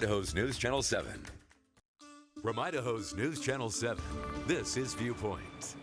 Idaho's News Channel 7. From Idaho's News Channel 7, this is Viewpoint.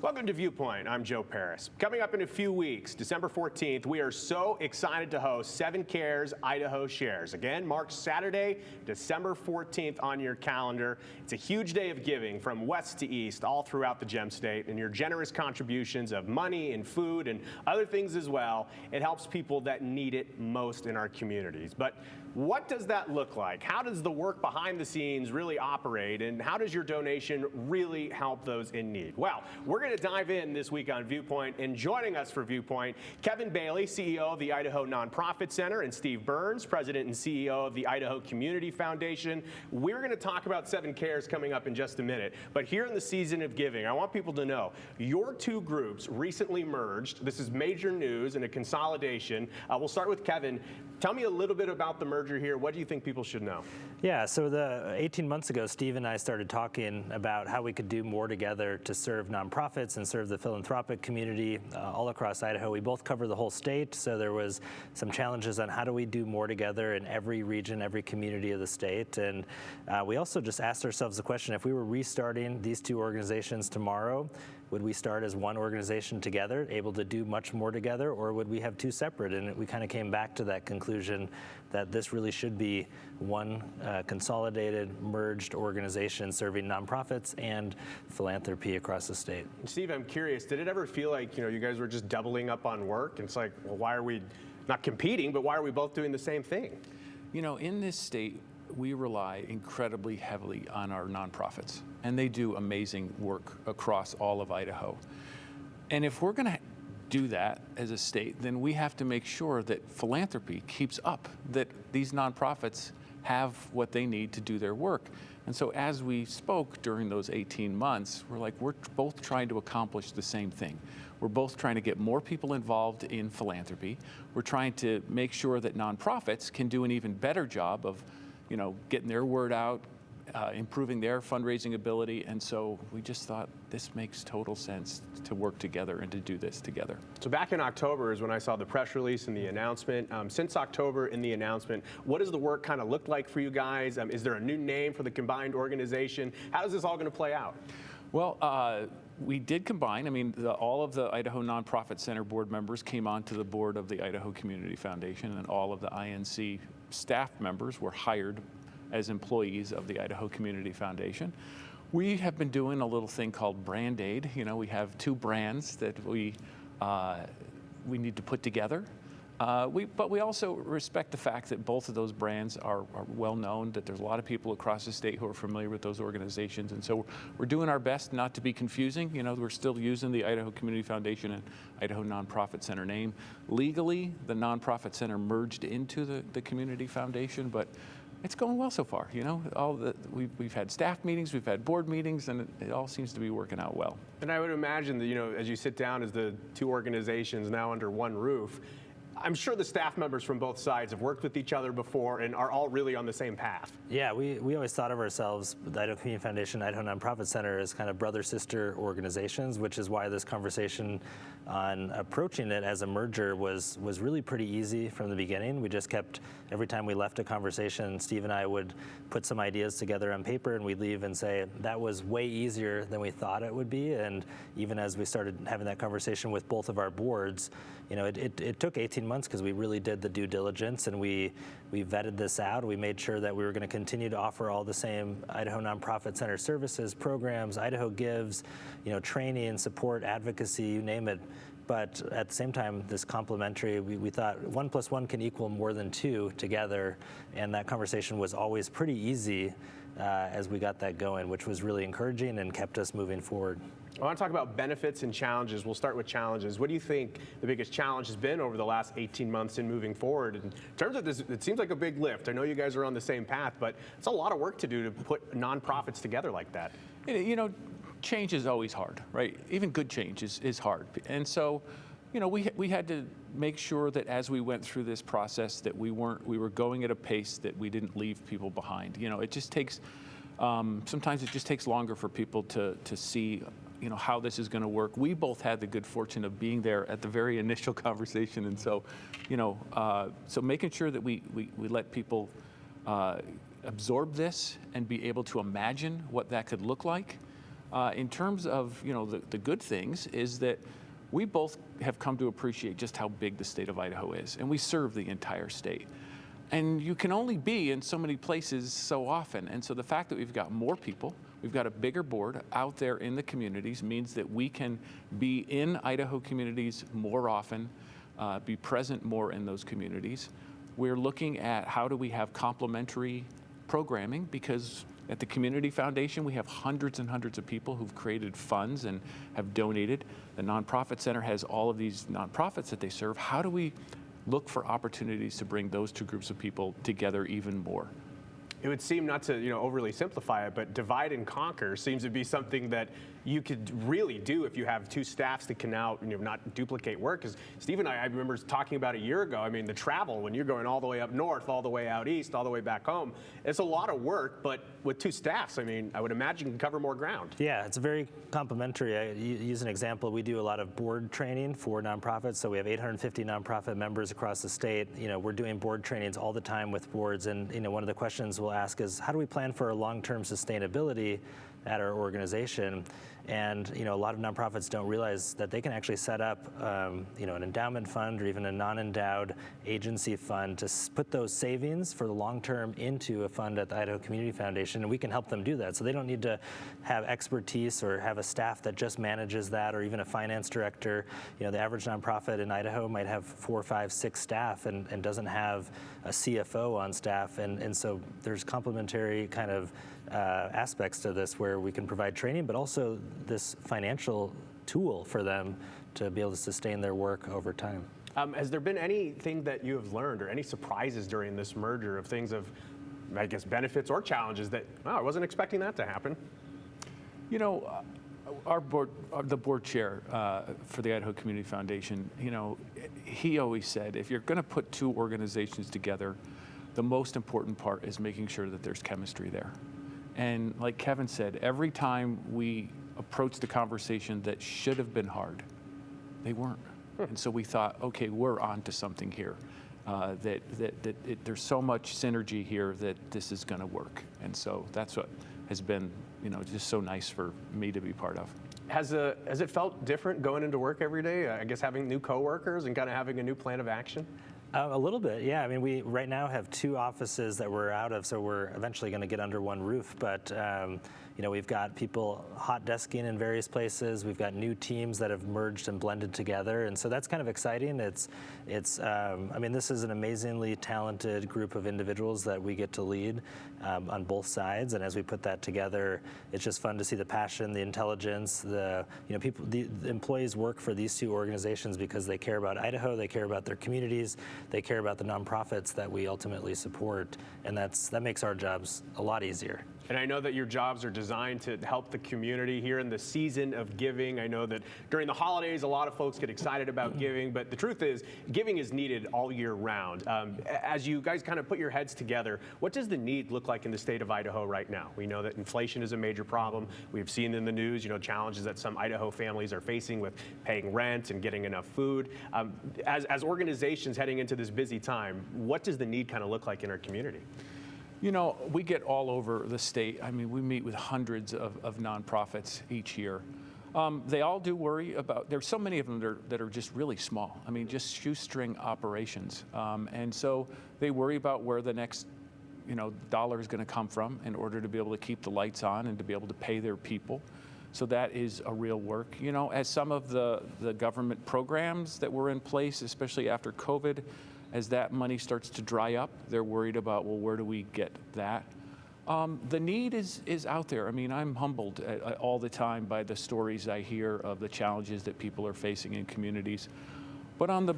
Welcome to Viewpoint. I'm Joe Parris. Coming up in a few weeks, December 14th, we are so excited to host 7 Cares Idaho Shares. Again, marks Saturday, December 14th on your calendar. It's a huge day of giving from west to east, all throughout the Gem State, and your generous contributions of money and food and other things as well. It helps people that need it most in our communities. But what does that look like? How does the work behind the scenes really operate, and how does your donation really help those in need? Well, we're going to dive in this week on Viewpoint, and joining us for Viewpoint, Kevin Bailey, CEO of the Idaho Nonprofit Center, and Steve Burns, President and CEO of the Idaho Community Foundation. We're going to talk about 7 Cares coming up in just a minute, but here in the season of giving, I want people to know your two groups recently merged. This is major news and a consolidation. We'll start with Kevin. Tell me a little bit about the merger here. What do you think people should know? Yeah, so 18 months ago, Steve and I started talking about how we could do more together to serve nonprofits and serve the philanthropic community all across Idaho. We both cover the whole state, so there was some challenges on how do we do more together in every region, every community of the state. And we also just asked ourselves the question, if we were restarting these two organizations tomorrow, would we start as one organization together, able to do much more together, or would we have two separate? And we kind of came back to that conclusion that this really should be one consolidated, merged organization serving nonprofits and philanthropy across the state. Steve, I'm curious, did it ever feel like, you guys were just doubling up on work? It's like, well, why are we not competing, but why are we both doing the same thing? In this state, we rely incredibly heavily on our nonprofits, and they do amazing work across all of Idaho. And if we're going to do that as a state, then we have to make sure that philanthropy keeps up, that these nonprofits have what they need to do their work. And so as we spoke during those 18 months, we're both trying to accomplish the same thing. We're both trying to get more people involved in philanthropy. We're trying to make sure that nonprofits can do an even better job of getting their word out, improving their fundraising ability. And so we just thought this makes total sense to work together and to do this together. So back in October is when I saw the press release and the announcement. Since October in the announcement, what does the work kind of look like for you guys? Is there a new name for the combined organization? How is this all going to play out? Well, we did combine. All of the Idaho Nonprofit Center board members came onto the board of the Idaho Community Foundation, and all of the INC staff members were hired as employees of the Idaho Community Foundation. We have been doing a little thing called Brand Aid. We have 2 brands that we need to put together. But we also respect the fact that both of those brands are well known, that there's a lot of people across the state who are familiar with those organizations. And so we're doing our best not to be confusing. We're still using the Idaho Community Foundation and Idaho Nonprofit Center name. Legally, the Nonprofit Center merged into the Community Foundation, but it's going well so far. We've had staff meetings, we've had board meetings, and it all seems to be working out well. And I would imagine that, as you sit down as the 2 organizations now under one roof, I'm sure the staff members from both sides have worked with each other before and are all really on the same path. Yeah, we always thought of ourselves, the Idaho Community Foundation, Idaho Nonprofit Center, as kind of brother-sister organizations, which is why this conversation on approaching it as a merger was really pretty easy from the beginning. We just kept, every time we left a conversation, Steve and I would put some ideas together on paper, and we'd leave and say, that was way easier than we thought it would be. And even as we started having that conversation with both of our boards, it took 18 months because we really did the due diligence, and we vetted this out. We made sure that we were going to continue to offer all the same Idaho Nonprofit Center services, programs, Idaho Gives, training, support, advocacy, you name it. But at the same time, this complementary, we thought 1 + 1 can equal more than 2 together, and that conversation was always pretty easy as we got that going, which was really encouraging and kept us moving forward. I want to talk about benefits and challenges. We'll start with challenges. What do you think the biggest challenge has been over the last 18 months in moving forward? In terms of this, it seems like a big lift. I know you guys are on the same path, but it's a lot of work to do to put nonprofits together like that. Change is always hard, right? Even good change is hard. And so, we had to make sure that as we went through this process that we were going at a pace that we didn't leave people behind. It just takes, sometimes it just takes longer for people to see how this is going to work. We both had the good fortune of being there at the very initial conversation, and so, so making sure that we let people absorb this and be able to imagine what that could look like. In terms of the good things is that we both have come to appreciate just how big the state of Idaho is, and we serve the entire state. And you can only be in so many places so often. And so the fact that we've got more people, we've got a bigger board out there in the communities means that we can be in Idaho communities more often, be present more in those communities. We're looking at how do we have complementary programming, because at the Community Foundation, we have hundreds and hundreds of people who've created funds and have donated. The Nonprofit Center has all of these nonprofits that they serve. How do we look for opportunities to bring those two groups of people together even more? It would seem, not to overly simplify it, but divide and conquer seems to be something that you could really do if you have two staffs that can now not duplicate work. Because Steve and I remember talking about a year ago, I mean, the travel, when you're going all the way up north, all the way out east, all the way back home, it's a lot of work, but with two staffs, I mean, I would imagine you can cover more ground. Yeah, it's very complementary. I use an example. We do a lot of board training for nonprofits. So we have 850 nonprofit members across the state. We're doing board trainings all the time with boards. And one of the questions we'll ask is, how do we plan for long-term sustainability at our organization? And a lot of nonprofits don't realize that they can actually set up an endowment fund or even a non-endowed agency fund to put those savings for the long term into a fund at the Idaho Community Foundation, and we can help them do that. So they don't need to have expertise or have a staff that just manages that, or even a finance director. The average nonprofit in Idaho might have 4, 5, 6 staff and doesn't have a CFO on staff, and so there's complementary kind of aspects to this where we can provide training, but also this financial tool for them to be able to sustain their work over time. Has there been anything that you have learned or any surprises during this merger of things of, I guess, benefits or challenges that, I wasn't expecting that to happen? Our board, the board chair for the Idaho Community Foundation, he always said, if you're going to put two organizations together, the most important part is making sure that there's chemistry there. And like Kevin said, every time we approached the conversation that should have been hard, they weren't. And so we thought, okay, we're on to something here. There's so much synergy here that this is going to work. And so that's what has been, just so nice for me to be part of. Has it felt different going into work every day? I guess having new coworkers and kind of having a new plan of action? A little bit, yeah. I mean, we right now have 2 offices that we're out of, so we're eventually going to get under one roof. But we've got people hot desking in various places. We've got new teams that have merged and blended together, and so that's kind of exciting. I mean, this is an amazingly talented group of individuals that we get to lead on both sides. And as we put that together, it's just fun to see the passion, the intelligence, the employees work for these 2 organizations because they care about Idaho, they care about their communities, they care about the nonprofits that we ultimately support, and that makes our jobs a lot easier. And I know that your jobs are designed to help the community here in the season of giving. I know that during the holidays, a lot of folks get excited about giving, but the truth is, giving is needed all year round. As you guys kind of put your heads together, what does the need look like in the state of Idaho right now? We know that inflation is a major problem. We've seen in the news, challenges that some Idaho families are facing with paying rent and getting enough food. As organizations heading into this busy time, what does the need kind of look like in our community? We get all over the state. I mean, we meet with hundreds of nonprofits each year. They all do worry about, there's so many of them that are just really small. I mean, just shoestring operations. And so they worry about where the next, dollar is going to come from in order to be able to keep the lights on and to be able to pay their people. So that is a real work. As some of the government programs that were in place, especially after COVID, as that money starts to dry up, they're worried about, well, where do we get that? The need is out there. I mean, I'm humbled all the time by the stories I hear of the challenges that people are facing in communities. But on the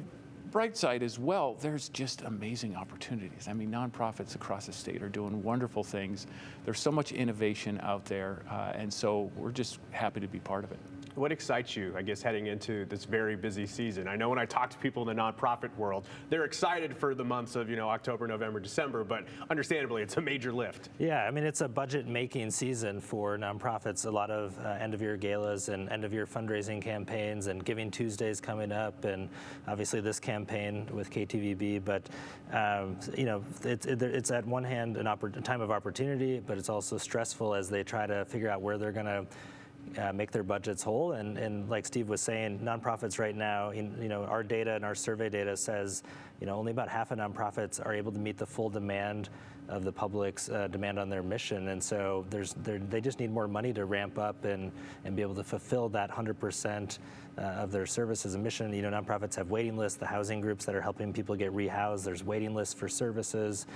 bright side as well, there's just amazing opportunities. I mean, nonprofits across the state are doing wonderful things. There's so much innovation out there, and so we're just happy to be part of it. what excites you, I guess, heading into this very busy season? I know when I talk to people in the nonprofit world, they're excited for the months of, October, November, December, but understandably, it's a major lift. Yeah, I mean, it's a budget-making season for nonprofits. A lot of end-of-year galas and end-of-year fundraising campaigns, and Giving Tuesdays coming up, and obviously this campaign with KTVB. But it's at one hand a time of opportunity, but it's also stressful as they try to figure out where they're going to make their budgets whole. And like Steve was saying, nonprofits right now, our data and our survey data says, only about half of nonprofits are able to meet the full demand of the public's demand on their mission. And so they just need more money to ramp up and be able to fulfill that 100% of their services and mission. Nonprofits have waiting lists, the housing groups that are helping people get rehoused, there's waiting lists for services.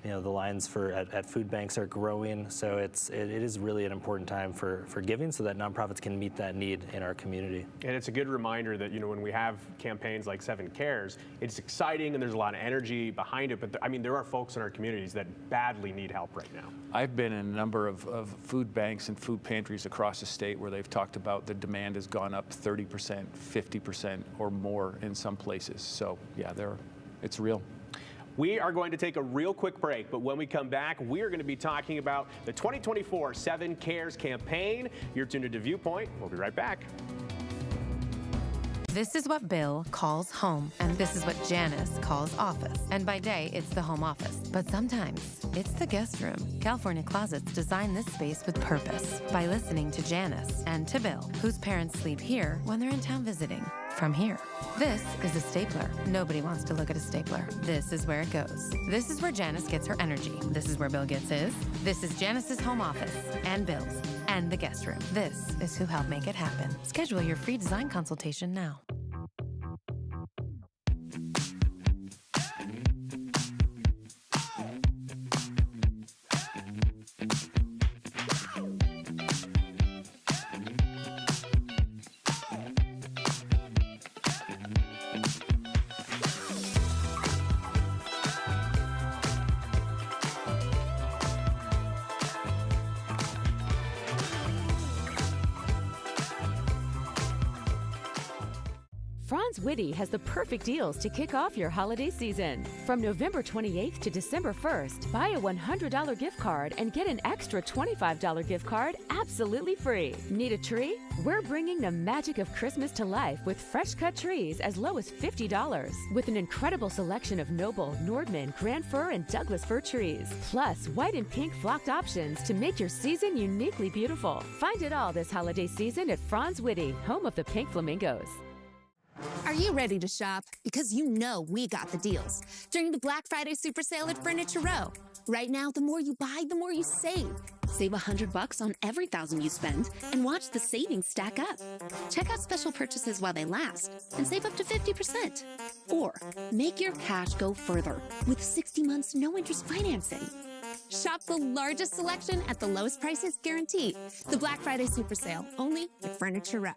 The lines at food banks are growing, so it is really an important time for giving, so that nonprofits can meet that need in our community. And it's a good reminder that when we have campaigns like 7 Cares, it's exciting and there's a lot of energy behind it. But there are folks in our communities that badly need help right now. I've been in a number of food banks and food pantries across the state where they've talked about the demand has gone up 30%, 50%, or more in some places. So yeah, it's real. We are going to take a real quick break, but when we come back, we are going to be talking about the 2024 7 Cares campaign. You're tuned into Viewpoint. We'll be right back. This is what Bill calls home, and this is what Janice calls office. And by day, it's the home office. But sometimes, it's the guest room. California Closets designed this space with purpose by listening to Janice and to Bill, whose parents sleep here when they're in town visiting. From here. This is a stapler. Nobody wants to look at a stapler. This is where it goes. This is where Janice gets her energy. This is where Bill gets his. This is Janice's home office and Bill's and the guest room. This is who helped make it happen. Schedule your free design consultation now. Franz Witty has the perfect deals to kick off your holiday season. From November 28th to December 1st, buy a $100 gift card and get an extra $25 gift card absolutely free. Need a tree? We're bringing the magic of Christmas to life with fresh cut trees as low as $50. With an incredible selection of Noble, Nordman, Grand Fir, and Douglas fir trees. Plus, white and pink flocked options to make your season uniquely beautiful. Find it all this holiday season at Franz Witty, home of the Pink Flamingos. Are you ready to shop? Because we got the deals during the Black Friday Super Sale at Furniture Row. Right now, the more you buy, the more you save. Save $100 on every $1,000 you spend and watch the savings stack up. Check out special purchases while they last and save up to 50%. Or make your cash go further with 60 months no interest financing. Shop the largest selection at the lowest prices guaranteed. The Black Friday Super Sale, only at Furniture Row.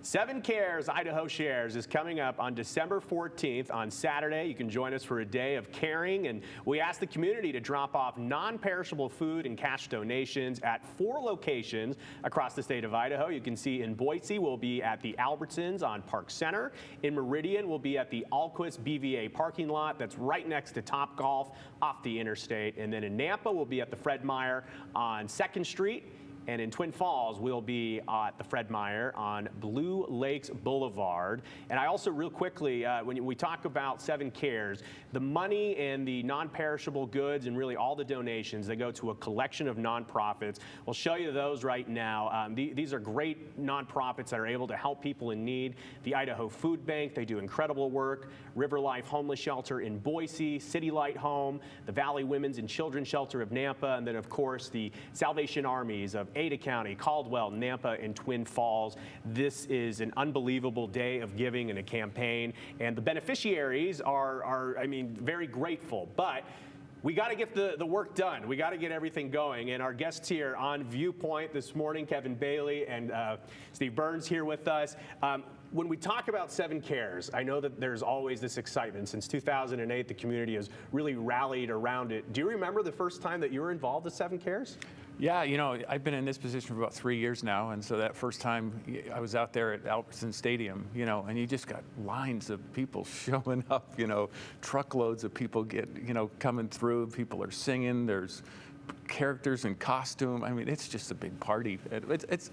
7 Cares Idaho Shares is coming up on December 14th on Saturday. You can join us for a day of caring, and we ask the community to drop off non-perishable food and cash donations at 4 locations across the state of Idaho. You can see in Boise, we'll be at the Albertsons on Park Center. In Meridian, we'll be at the Alquist BVA parking lot that's right next to Top Golf off the interstate. And then in Nampa, we'll be at the Fred Meyer on 2nd Street. And in Twin Falls, we'll be at the Fred Meyer on Blue Lakes Boulevard. And I also, real quickly, when we talk about 7 Cares, the money and the non-perishable goods and really all the donations, they go to a collection of nonprofits. We'll show you those right now. These are great nonprofits that are able to help people in need. The Idaho Food Bank, they do incredible work. River Life Homeless Shelter in Boise, City Light Home, the Valley Women's and Children's Shelter of Nampa, and then, of course, the Salvation Armies of Ada County, Caldwell, Nampa, and Twin Falls. This is an unbelievable day of giving and a campaign, and the beneficiaries are very grateful, but we got to get the work done. We got to get everything going. And our guests here on Viewpoint this morning, Kevin Bailey and Steve Burns here with us. When we talk about 7 Cares, I know that there's always this excitement. Since 2008, the community has really rallied around it. Do you remember the first time that you were involved with 7 Cares? Yeah, I've been in this position for about 3 years now, and so that first time I was out there at Albertson Stadium, and you just got lines of people showing up, truckloads of people coming through. People are singing. There's characters in costume. I mean, it's just a big party. It's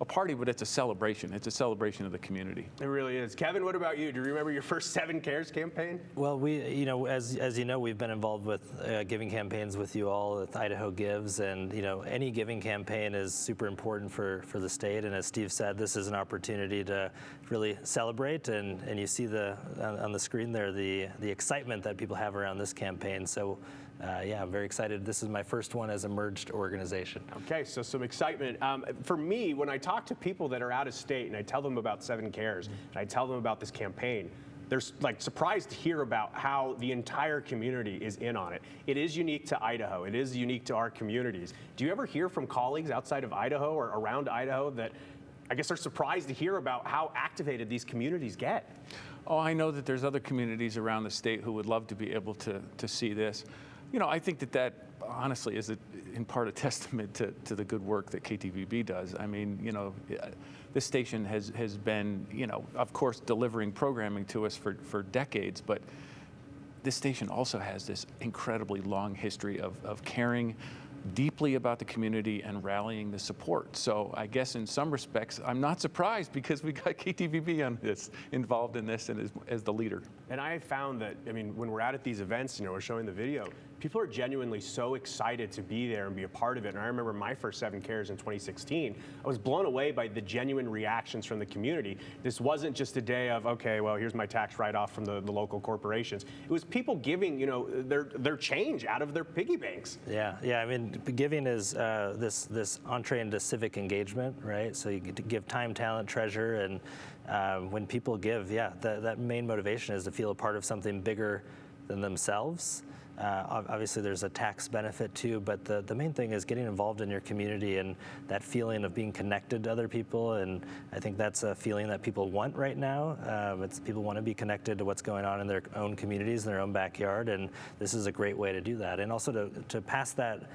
a party, but it's a celebration. It's a celebration of the community. It really is. Kevin, what about you? Do you remember your first 7 Cares campaign? Well, we, as you know, we've been involved with giving campaigns with you all with Idaho Gives, and any giving campaign is super important for the state. And as Steve said, this is an opportunity to really celebrate, and you see on the screen there the excitement that people have around this campaign. So. Yeah, I'm very excited. This is my first one as a merged organization. Okay, so some excitement. For me, when I talk to people that are out of state and I tell them about 7 Cares and I tell them about this campaign, they're surprised to hear about how the entire community is in on it. It is unique to Idaho. It is unique to our communities. Do you ever hear from colleagues outside of Idaho or around Idaho that I guess are surprised to hear about how activated these communities get? Oh, I know that there's other communities around the state who would love to be able to see this. I think that honestly is in part a testament to the good work that KTVB does. I mean, this station has been, of course, delivering programming to us for decades, but this station also has this incredibly long history of caring deeply about the community and rallying the support. So I guess in some respects, I'm not surprised because we got KTVB involved in this and as the leader. And I found that, when we're out at these events, we're showing the video, people are genuinely so excited to be there and be a part of it. And I remember my first 7 Cares in 2016, I was blown away by the genuine reactions from the community. This wasn't just a day of, okay, well, here's my tax write-off from the local corporations. It was people giving, their change out of their piggy banks. Yeah. Giving is this entree into civic engagement, right? So you get to give time, talent, treasure, and when people give, that main motivation is to feel a part of something bigger than themselves. Obviously, there's a tax benefit too, but the main thing is getting involved in your community and that feeling of being connected to other people. And I think that's a feeling that people want right now. People want to be connected to what's going on in their own communities, in their own backyard, and this is a great way to do that. And also to pass that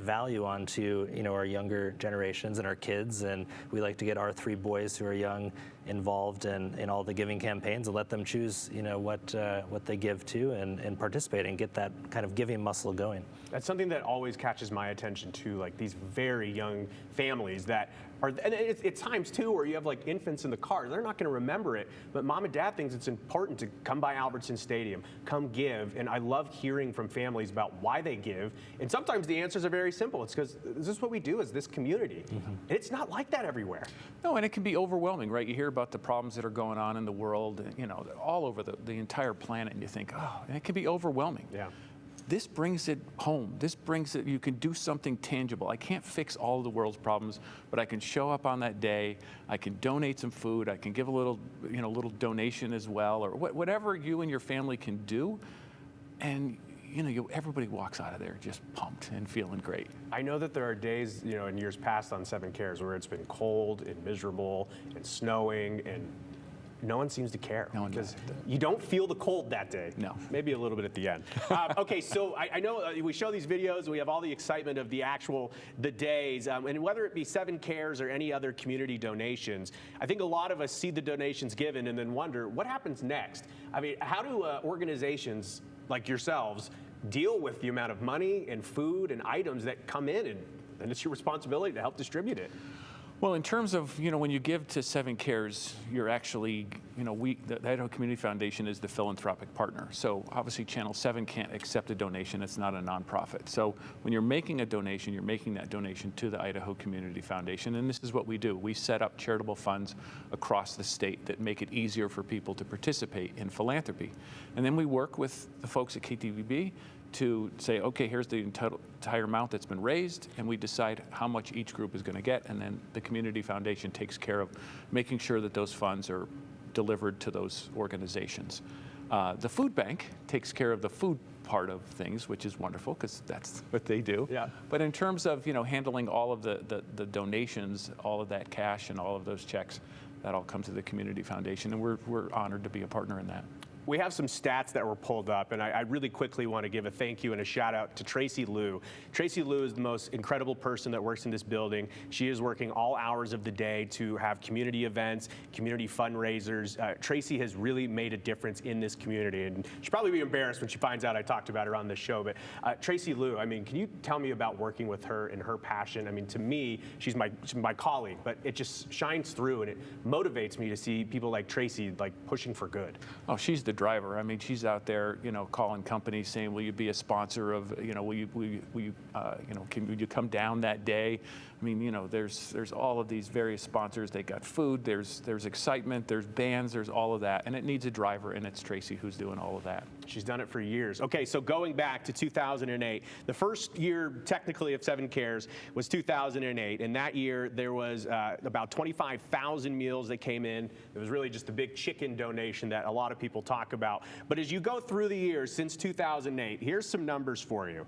value on to our younger generations and our kids. And we like to get our 3 boys who are young involved in all the giving campaigns and let them choose what they give to and participate and get that kind of giving muscle going. That's something that always catches my attention too, like these very young families that are, and it's times too where you have like infants in the car. They're not going to remember it, but mom and dad thinks it's important to come by Albertson Stadium, come give. And I love hearing from families about why they give. And sometimes the answers are very simple. It's because this is what we do as this community. Mm-hmm. And it's not like that everywhere. No, and it can be overwhelming, right? You hear about the problems that are going on in the world, all over the entire planet, and you think, oh, and it can be overwhelming. Yeah. This brings it home. This brings it, you can do something tangible. I can't fix all of the world's problems, but I can show up on that day. I can donate some food. I can give a little donation as well, or whatever you and your family can do. And everybody walks out of there just pumped and feeling great. I know that there are days, in years past on 7 Cares where it's been cold and miserable and snowing and no one seems to care. No one because does. You don't feel the cold that day. No. Maybe a little bit at the end. Okay, so I know we show these videos, we have all the excitement of the days, and whether it be 7 Cares or any other community donations, I think a lot of us see the donations given and then wonder, what happens next? How do organizations like yourselves deal with the amount of money and food and items that come in, and it's your responsibility to help distribute it? Well, in terms of, when you give to 7 Cares, you're actually, the Idaho Community Foundation is the philanthropic partner. So obviously Channel 7 can't accept a donation. It's not a nonprofit. So when you're making a donation, you're making that donation to the Idaho Community Foundation. And this is what we do. We set up charitable funds across the state that make it easier for people to participate in philanthropy. And then we work with the folks at KTVB to say, okay, here's the entire amount that's been raised, and we decide how much each group is going to get, and then the Community Foundation takes care of making sure that those funds are delivered to those organizations. The food bank takes care of the food part of things, which is wonderful because that's what they do. Yeah. But in terms of handling all of the donations, all of that cash and all of those checks, that all comes to the Community Foundation, and we're honored to be a partner in that. we have some stats that were pulled up, and I really quickly want to give a thank you and a shout out to Tracy Liu. Tracy Liu is the most incredible person that works in this building. She is working all hours of the day to have community events, community fundraisers. Tracy has really made a difference in this community, and she'll probably be embarrassed when she finds out I talked about her on this show. But Tracy Liu, I mean, can you tell me about working with her and her passion? I mean, to me, she's my colleague, but it just shines through, and it motivates me to see people like Tracy like pushing for good. Oh, she's the driver. I mean, she's out there, calling companies saying, "Will you be a sponsor of? Will you come down that day?" I mean, there's all of these various sponsors. They got food. There's excitement. There's bands. There's all of that, and it needs a driver, and it's Tracy who's doing all of that. She's done it for years. Okay, so going back to 2008, the first year technically of 7 Cares was 2008, and that year there was about 25,000 meals that came in. It was really just the big chicken donation that a lot of people talk about. But as you go through the years since 2008, here's some numbers for you.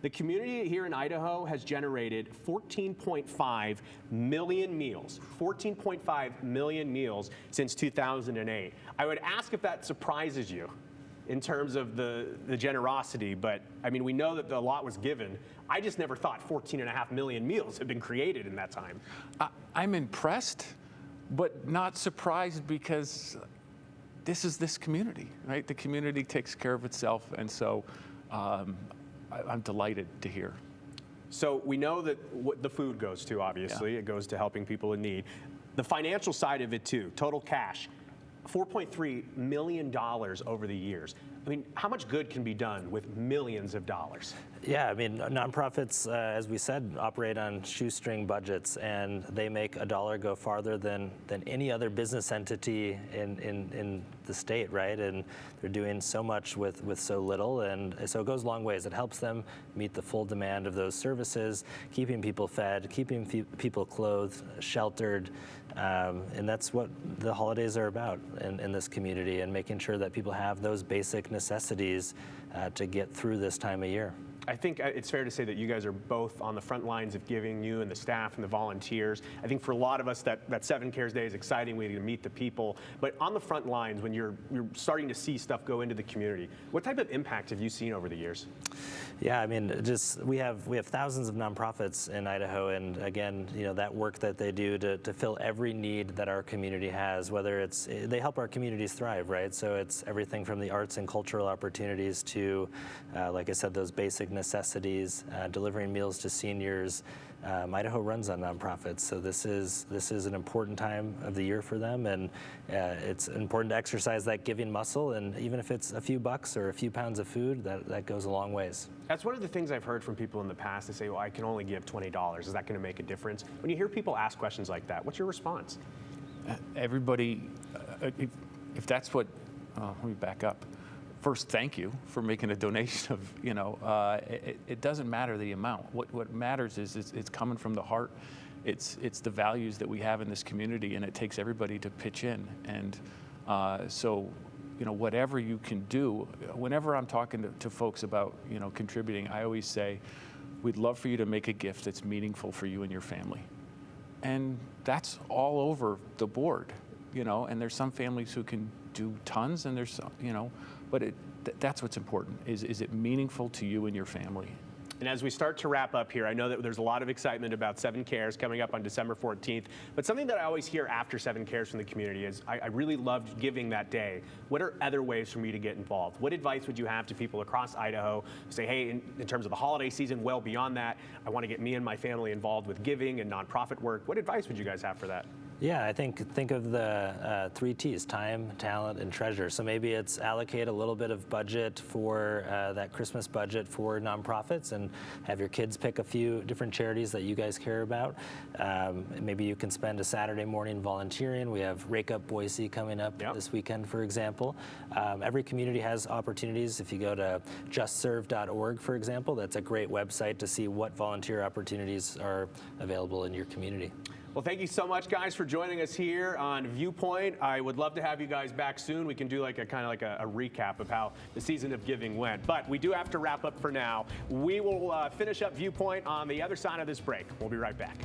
The community here in Idaho has generated 14.5 million meals, 14.5 million meals since 2008. I would ask if that surprises you in terms of the generosity, but I mean, we know that a lot was given. I just never thought 14.5 million meals had been created in that time. I'm impressed, but not surprised, because this is this community, right? The community takes care of itself, and so I'm delighted to hear. So we know that what the food goes to, obviously. It goes to helping people in need. The financial side of it too, total cash, $4.3 million over the years. I mean, how much good can be done with millions of dollars? Yeah, I mean, nonprofits, as we said, operate on shoestring budgets, and they make a dollar go farther than any other business entity in the state, right? And they're doing so much with so little, and so it goes a long ways. It helps them meet the full demand of those services, keeping people fed, keeping people clothed, sheltered, and that's what the holidays are about in this community, and making sure that people have those basic necessities to get through this time of year. I think it's fair to say that you guys are both on the front lines of giving, you and the staff and the volunteers. I think for a lot of us that 7 Cares Day is exciting. We get to meet the people. But on the front lines, when you're starting to see stuff go into the community, what type of impact have you seen over the years? Yeah, I mean, we have thousands of nonprofits in Idaho, and again, that work that they do to fill every need that our community has, whether they help our communities thrive, right? So it's everything from the arts and cultural opportunities to, like I said, those basic necessities, delivering meals to seniors. Idaho runs on nonprofits, so this is an important time of the year for them, and it's important to exercise that giving muscle, and even if it's a few bucks or a few pounds of food, that goes a long ways. That's one of the things I've heard from people in the past. They say, well, I can only give $20. Is that going to make a difference? When you hear people ask questions like that, what's your response? Everybody, if that's what, let me back up. First, thank you for making a donation of, it doesn't matter the amount. What matters is it's coming from the heart. It's the values that we have in this community, and it takes everybody to pitch in. And so, whatever you can do, whenever I'm talking to folks about, contributing, I always say, we'd love for you to make a gift that's meaningful for you and your family. And that's all over the board, and there's some families who can do tons, and there's, but that's what's important, is it meaningful to you and your family? And as we start to wrap up here, I know that there's a lot of excitement about 7 Cares coming up on December 14th, but something that I always hear after 7 Cares from the community is, I really loved giving that day. What are other ways for me to get involved? What advice would you have to people across Idaho who say, hey, in terms of the holiday season, well beyond that, I want to get me and my family involved with giving and nonprofit work? What advice would you guys have for that? Yeah, I think of the 3 T's, time, talent, and treasure. So maybe it's allocate a little bit of budget for that Christmas budget for nonprofits, and have your kids pick a few different charities that you guys care about. Maybe you can spend a Saturday morning volunteering. We have Rake Up Boise coming up this weekend, for example. Every community has opportunities. If you go to justserve.org, for example, that's a great website to see what volunteer opportunities are available in your community. Well, thank you so much, guys, for joining us here on Viewpoint. I would love to have you guys back soon. We can do like a recap of how the season of giving went. But we do have to wrap up for now. We will finish up Viewpoint on the other side of this break. We'll be right back.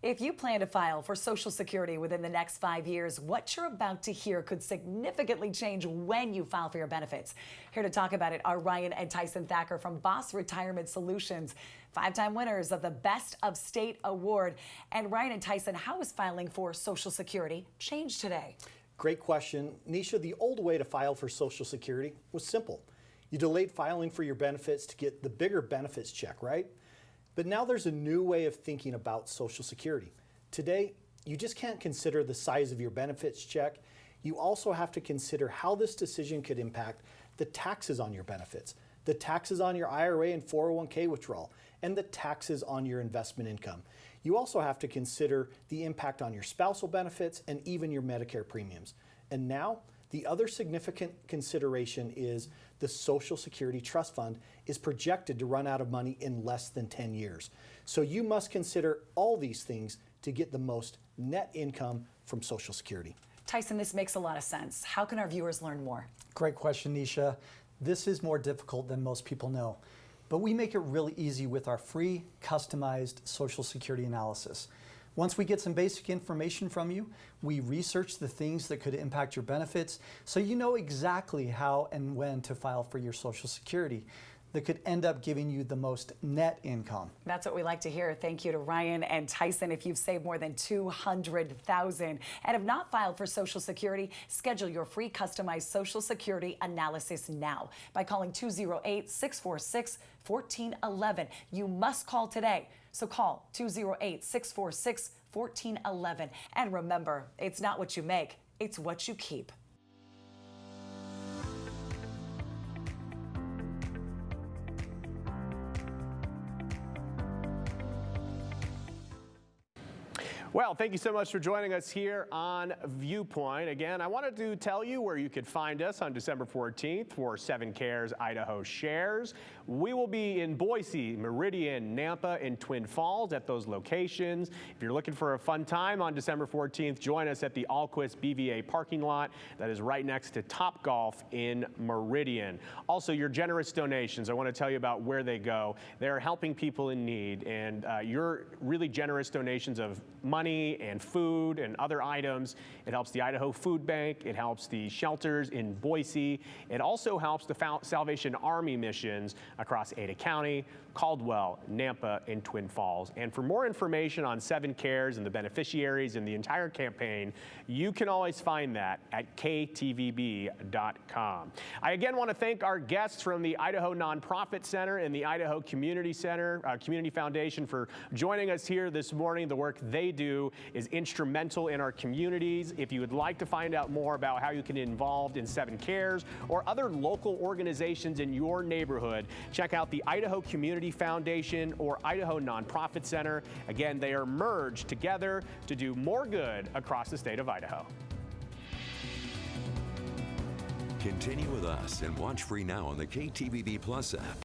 If you plan to file for Social Security within the next 5 years, what you're about to hear could significantly change when you file for your benefits. Here to talk about it are Ryan and Tyson Thacker from Boss Retirement Solutions, 5-time winners of the Best of State Award. And Ryan and Tyson, how is filing for Social Security changed today? Great question. Nisha, the old way to file for Social Security was simple. You delayed filing for your benefits to get the bigger benefits check, right? But now there's a new way of thinking about Social Security. Today, you just can't consider the size of your benefits check. You also have to consider how this decision could impact the taxes on your benefits, the taxes on your IRA and 401k withdrawal, and the taxes on your investment income. You also have to consider the impact on your spousal benefits and even your Medicare premiums. And now, the other significant consideration is the Social Security Trust Fund is projected to run out of money in less than 10 years. So you must consider all these things to get the most net income from Social Security. Tyson, this makes a lot of sense. How can our viewers learn more? Great question, Nisha. This is more difficult than most people know, but we make it really easy with our free, customized Social Security analysis. Once we get some basic information from you, we research the things that could impact your benefits so you know exactly how and when to file for your Social Security that could end up giving you the most net income. That's what we like to hear. Thank you to Ryan and Tyson. If you've saved more than $200,000 and have not filed for Social Security, schedule your free customized Social Security analysis now by calling 208-646-1411. You must call today. So call 208-646-1411. And remember, it's not what you make, it's what you keep. Well, thank you so much for joining us here on Viewpoint. Again, I wanted to tell you where you could find us on December 14th for 7 Cares Idaho Shares. We will be in Boise, Meridian, Nampa, and Twin Falls at those locations. If you're looking for a fun time on December 14th, join us at the Allquist BVA parking lot that is right next to Top Golf in Meridian. Also, your generous donations, I want to tell you about where they go. They're helping people in need, and your really generous donations of money and food and other items. It helps the Idaho Food Bank. It helps the shelters in Boise. It also helps the Salvation Army missions across Ada County, Caldwell, Nampa, and Twin Falls. And for more information on 7 Cares and the beneficiaries and the entire campaign, you can always find that at ktvb.com. I again want to thank our guests from the Idaho Nonprofit Center and the Idaho Community Center, Community Foundation for joining us here this morning. The work they do is instrumental in our communities. If you would like to find out more about how you can get involved in 7 Cares or other local organizations in your neighborhood, check out the Idaho Community Foundation or Idaho Nonprofit Center. Again, they are merged together to do more good across the state of Idaho. Continue with us and watch free now on the KTVB Plus app.